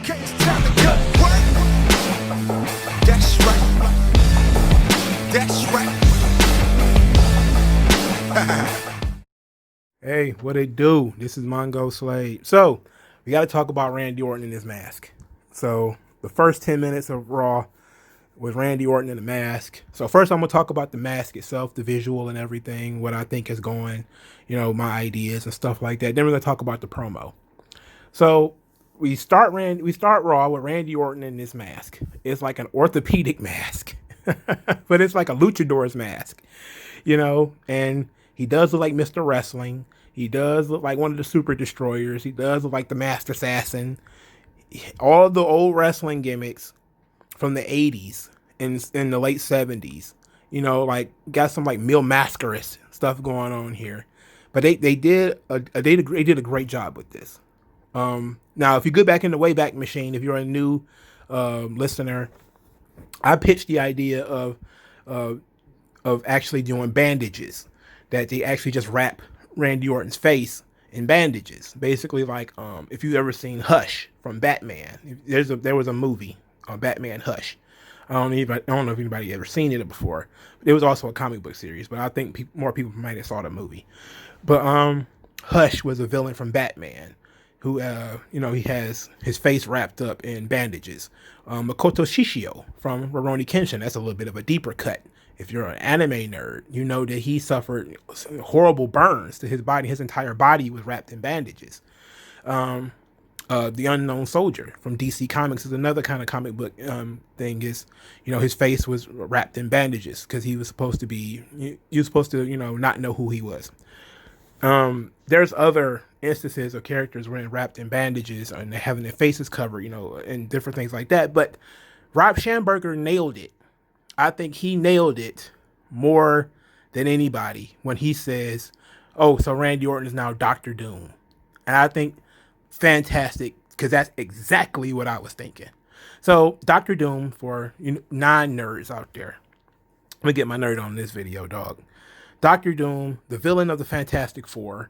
Okay, it's time to cut. What? That's right. That's right. Hey, what it do? This is Mongo Slade. So, we got to talk about Randy Orton and his mask. So, the first 10 minutes of Raw was Randy Orton in the mask. So, first, I'm going to talk about the mask itself, the visual and everything, what I think is going, my ideas and stuff like that. Then we're going to talk about the promo. So, we start Raw with Randy Orton in this mask. It's like an orthopedic mask, but it's like a luchador's mask, and he does look like Mr. Wrestling. He does look like one of the Super Destroyers. He does look like the Master Assassin. All the old wrestling gimmicks from the 80s and in the late 70s. Like got some like Mil Mascaras stuff going on here. But they did a great job with this. Now, if you go back in the Wayback Machine, if you're a new listener, I pitched the idea of actually doing bandages, that they actually just wrap Randy Orton's face in bandages. Basically, like if you've ever seen Hush from Batman, there was a movie on Batman Hush. I don't know if anybody ever seen it before. It was also a comic book series, but I think more people might have saw the movie. But Hush was a villain from Batman who, he has his face wrapped up in bandages. Makoto Shishio from Rurouni Kenshin, that's a little bit of a deeper cut. If you're an anime nerd, you know that he suffered horrible burns to his body. His entire body was wrapped in bandages. The Unknown Soldier from DC Comics is another kind of comic book thing. Is his face was wrapped in bandages because he was supposed to be. You were supposed to not know who he was. There's other instances of characters when wrapped in bandages and having their faces covered, and different things like that. But Rob Schamberger nailed it. I think he nailed it more than anybody when he says, "Oh, so Randy Orton is now Dr. Doom," and I think fantastic because that's exactly what I was thinking. So Dr. Doom, for non-nerds out there, let me get my nerd on this video, dog. Dr. Doom, the villain of the Fantastic Four,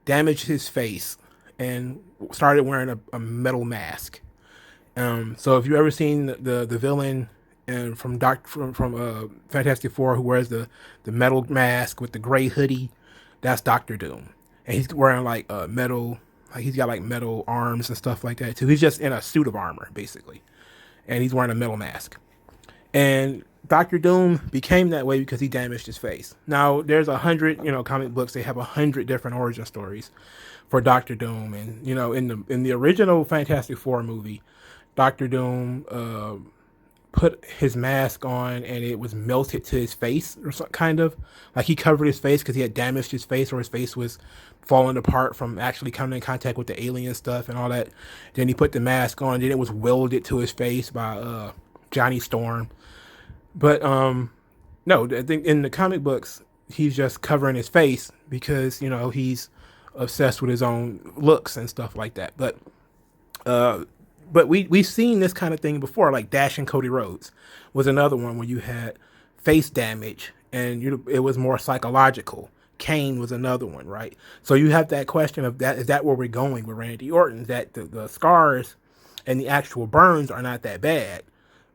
damaged his face and started wearing a metal mask. So if you've ever seen the villain from Fantastic Four who wears the metal mask with the gray hoodie, that's Dr. Doom, and he's wearing like metal, like he's got like metal arms and stuff like that too. He's just in a suit of armor basically, and he's wearing a metal mask. And Dr. Doom became that way because he damaged his face. Now, there's 100, comic books. They have 100 different origin stories for Dr. Doom. And, in the original Fantastic Four movie, Dr. Doom put his mask on and it was melted to his face or some kind of. Like he covered his face because he had damaged his face, or his face was falling apart from actually coming in contact with the alien stuff and all that. Then he put the mask on. Then it was welded to his face by Johnny Storm. But no, I think in the comic books he's just covering his face because he's obsessed with his own looks and stuff like that. But we've seen this kind of thing before, like Dash and Cody Rhodes was another one where you had face damage and it was more psychological. Kane was another one, right? So you have that question of that, is that where we're going with Randy Orton? That the scars and the actual burns are not that bad,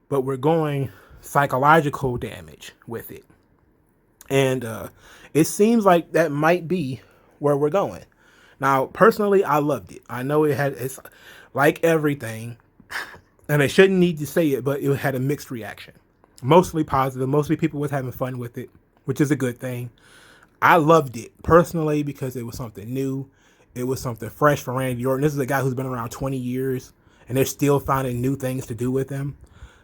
but we're going psychological damage with it. And it seems like that might be where we're going. Now, personally, I loved it. I know it's like everything, and I shouldn't need to say it, but it had a mixed reaction. Mostly positive. Mostly people was having fun with it, which is a good thing. I loved it personally because it was something new. It was something fresh for Randy Orton. This is a guy who's been around 20 years, and they're still finding new things to do with him.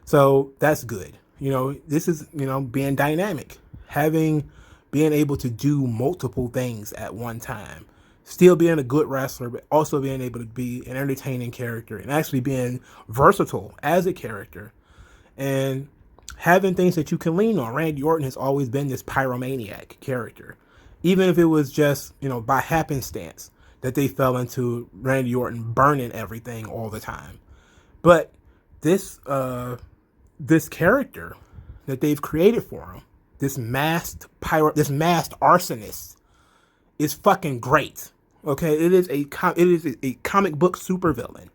So that's good. This is, being dynamic, being able to do multiple things at one time, still being a good wrestler, but also being able to be an entertaining character and actually being versatile as a character and having things that you can lean on. Randy Orton has always been this pyromaniac character, even if it was just, by happenstance that they fell into Randy Orton burning everything all the time. But this character that they've created for him, this masked arsonist, is fucking great. Okay, it is a comic book supervillain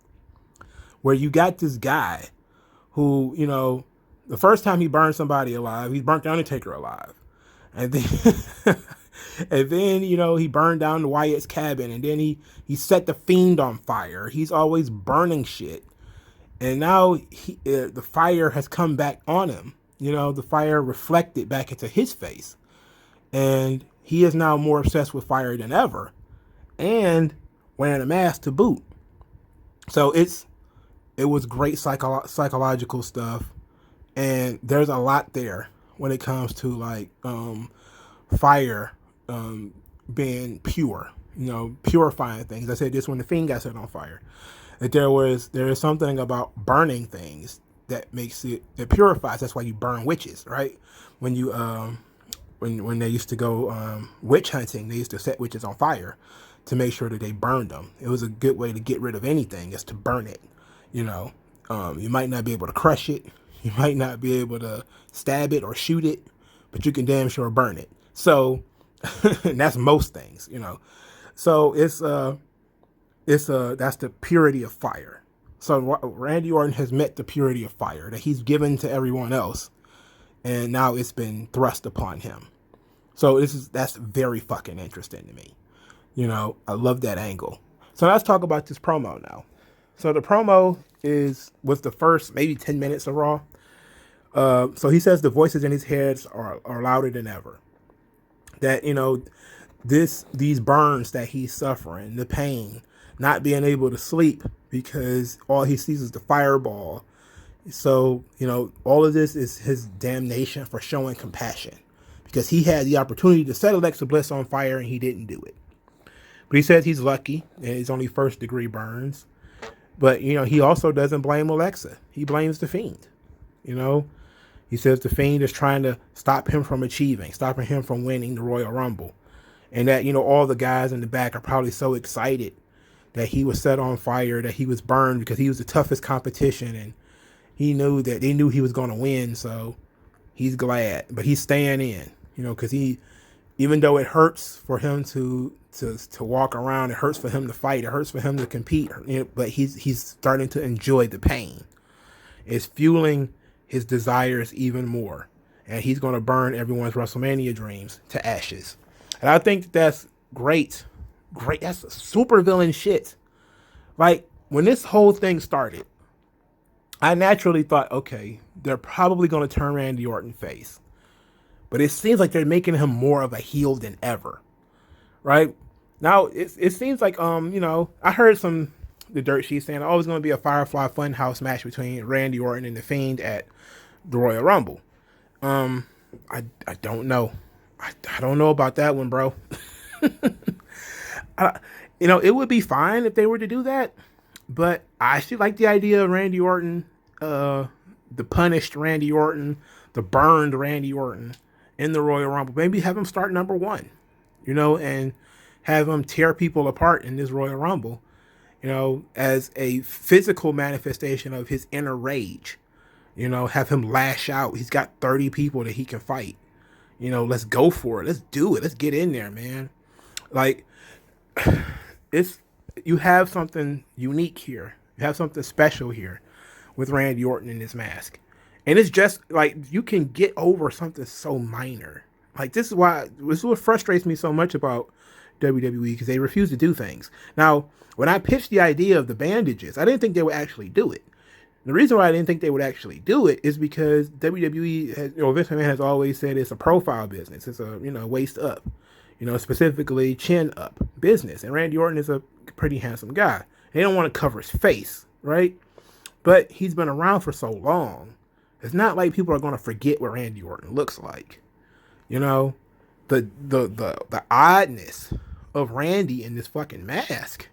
where you got this guy who, you know, the first time he burned somebody alive, he burnt the Undertaker alive. And then, and then, you know, he burned down the Wyatt's cabin, and then he set the Fiend on fire. He's always burning shit. And now the fire has come back on him. You know, the fire reflected back into his face. And he is now more obsessed with fire than ever. And wearing a mask to boot. So it was great psychological stuff. And there's a lot there when it comes to like fire being pure, you know, purifying things. I said this when the Fiend got set on fire. That there is something about burning things that makes that purifies. That's why you burn witches, right? When you when they used to go witch hunting, they used to set witches on fire to make sure that they burned them. It was a good way to get rid of anything, is to burn it. You know, you might not be able to crush it, you might not be able to stab it or shoot it, but you can damn sure burn it. So and that's most things, you know. So that's the purity of fire. So Randy Orton has met the purity of fire that he's given to everyone else, and now it's been thrust upon him. So that's very fucking interesting to me. You know, I love that angle. So let's talk about this promo now. So the promo was the first maybe 10 minutes of Raw. So he says the voices in his head are louder than ever. That, you know, these burns that he's suffering, the pain, not being able to sleep because all he sees is the fireball. So, you know, all of this is his damnation for showing compassion, because he had the opportunity to set Alexa Bliss on fire and he didn't do it. But he says he's lucky and it's only first degree burns. But, you know, he also doesn't blame Alexa. He blames the Fiend. You know, he says the Fiend is trying to stop him from stopping him from winning the Royal Rumble. And that, you know, all the guys in the back are probably so excited that he was set on fire, that he was burned, because he was the toughest competition, and they knew he was going to win. So he's glad, but he's staying in, you know, because even though it hurts for him to walk around, it hurts for him to fight, it hurts for him to compete, you know, but he's starting to enjoy the pain. It's fueling his desires even more, and he's going to burn everyone's WrestleMania dreams to ashes. And I think that's great. That's super villain shit. Like, when this whole thing started, I naturally thought, okay, they're probably going to turn Randy Orton face. But it seems like they're making him more of a heel than ever. Right? Now, it seems like, you know, I heard the dirt sheet saying, oh, it's going to be a Firefly Funhouse match between Randy Orton and The Fiend at the Royal Rumble. I don't know. I don't know about that one, bro. You know, it would be fine if they were to do that, but I actually like the idea of Randy Orton, the punished Randy Orton, the burned Randy Orton in the Royal Rumble. Maybe have him start number one, you know, and have him tear people apart in this Royal Rumble, you know, as a physical manifestation of his inner rage. You know, have him lash out. He's got 30 people that he can fight. You know, let's go for it. Let's do it. Let's get in there, man. Like, you have something unique here. You have something special here with Randy Orton in this mask. And it's just like, you can get over something so minor. Like, this is what frustrates me so much about WWE, because they refuse to do things. Now, when I pitched the idea of the bandages, I didn't think they would actually do it. The reason why I didn't think they would actually do it is because WWE has, you know, Vince McMahon has always said it's a profile business. It's a, you know, waist up, you know, specifically chin up business. And Randy Orton is a pretty handsome guy. They don't want to cover his face, right? But he's been around for so long. It's not like people are going to forget what Randy Orton looks like. You know, the oddness of Randy in this fucking mask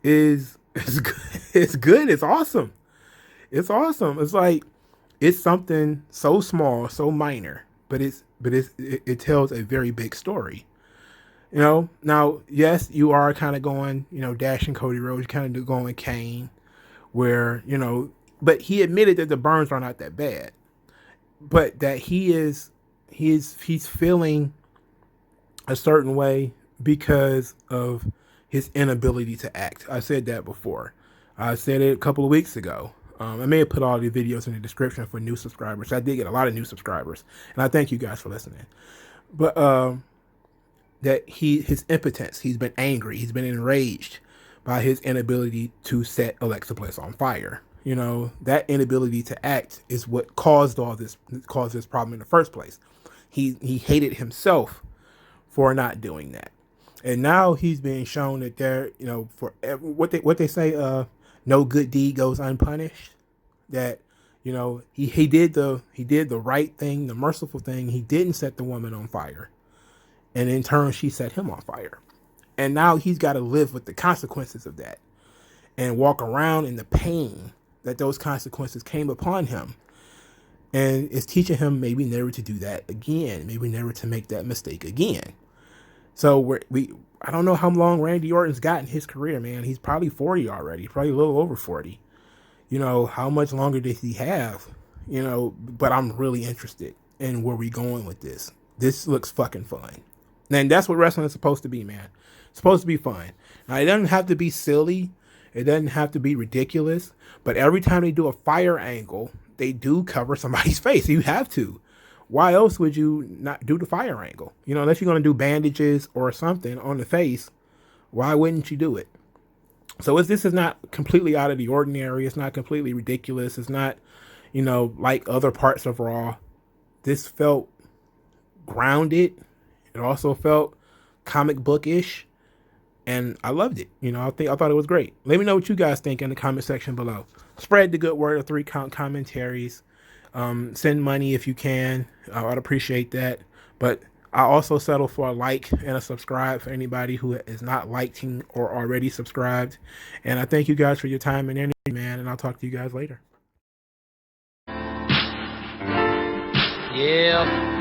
is good. It's good. It's awesome. It's awesome. It's like, it's something so small, so minor, but it tells a very big story. You know, now, yes, you are kind of going, you know, dashing Cody Rhodes, you kind of going Kane, where, you know, but he admitted that the burns are not that bad, but that he's feeling a certain way because of his inability to act. I said that before. I said it a couple of weeks ago. I may have put all the videos in the description for new subscribers. I did get a lot of new subscribers, and I thank you guys for listening. But that his impotence, he's been angry, he's been enraged by his inability to set Alexa Bliss on fire. You know, that inability to act is what caused this problem in the first place. He hated himself for not doing that. And now he's being shown that there, you know, for what they say, no good deed goes unpunished. That, you know, he did the right thing, the merciful thing. He didn't set the woman on fire, and in turn, she set him on fire. And now he's got to live with the consequences of that and walk around in the pain that those consequences came upon him. And it's teaching him maybe never to do that again, maybe never to make that mistake again. So I don't know how long Randy Orton's got in his career, man. He's probably 40 already, probably a little over 40. You know, how much longer does he have? You know, but I'm really interested in where we're going with this. This looks fucking fun. And that's what wrestling is supposed to be, man. It's supposed to be fun. Now, it doesn't have to be silly. It doesn't have to be ridiculous. But every time they do a fire angle, they do cover somebody's face. You have to. Why else would you not do the fire angle? You know, unless you're going to do bandages or something on the face, why wouldn't you do it? So this is not completely out of the ordinary. It's not completely ridiculous. It's not, you know, like other parts of Raw. This felt grounded. It also felt comic bookish, and I loved it. You know, I thought it was great. Let me know what you guys think in the comment section below. Spread the good word of 3 Count commentaries. Send money if you can. I'd appreciate that. But I also settle for a like and a subscribe for anybody who is not liking or already subscribed. And I thank you guys for your time and energy, man. And I'll talk to you guys later. Yeah.